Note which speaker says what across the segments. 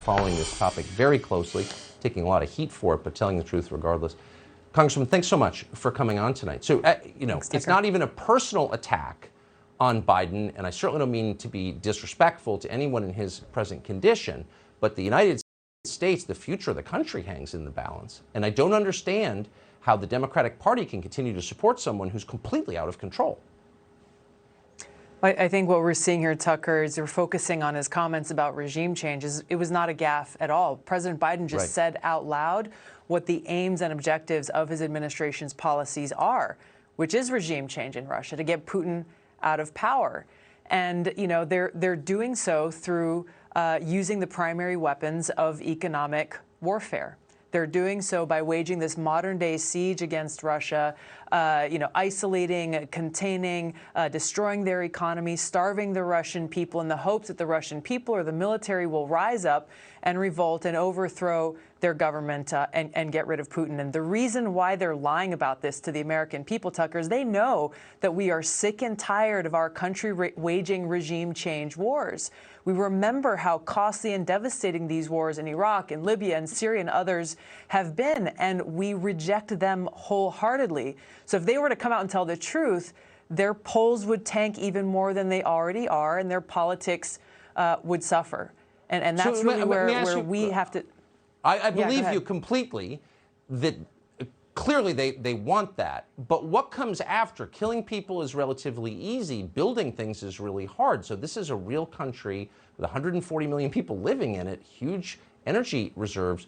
Speaker 1: following this topic very closely, taking a lot of heat for it, but telling the truth regardless. Congressman, thanks so much for coming on tonight. So, it's not even a personal attack on Biden, and I certainly don't mean to be disrespectful to anyone in his present condition, but the United States, the future of the country hangs in the balance. And I don't understand how the Democratic Party can continue to support someone who's completely out of control.
Speaker 2: I think what we're seeing here, Tucker, is we're focusing on his comments about regime changes. It was not a gaffe at all. President Biden just said out loud what the aims and objectives of his administration's policies are, which is regime change in Russia, to get Putin out of power. And, they're doing so through using the primary weapons of economic warfare. They're doing so by waging this modern-day siege against Russia, isolating, containing, destroying their economy, starving the Russian people in the hopes that the Russian people or the military will rise up and revolt and overthrow their government and get rid of Putin. And the reason why they're lying about this to the American people, Tucker, is they know that we are sick and tired of our country waging regime change wars. We remember how costly and devastating these wars in Iraq and Libya and Syria and others have been, and we reject them wholeheartedly. So if they were to come out and tell the truth, their polls would tank even more than they already are, and their politics would suffer. And that's really where we have to...
Speaker 1: I believe you completely that clearly they want that. But what comes after? Killing people is relatively easy. Building things is really hard. So this is a real country with 140 million people living in it, huge energy reserves.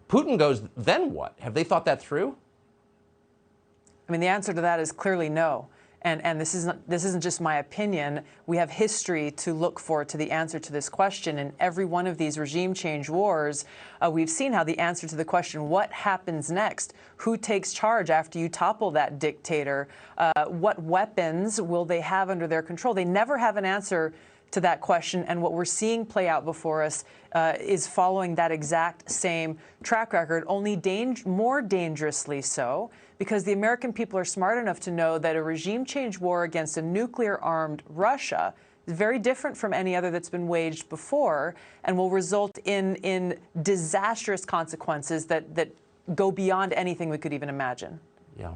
Speaker 1: Putin goes, then what? Have they thought that through?
Speaker 2: I mean, the answer to that is clearly no. And this isn't just my opinion. We have history to look for to the answer to this question. In every one of these regime change wars, we've seen how the answer to the question, what happens next? Who takes charge after you topple that dictator? What weapons will they have under their control? They never have an answer to that question, and what we're seeing play out before us is following that exact same track record, only more dangerously so, because the American people are smart enough to know that a regime change war against a nuclear-armed Russia is very different from any other that's been waged before and will result in disastrous consequences that go beyond anything we could even imagine.
Speaker 1: Yeah.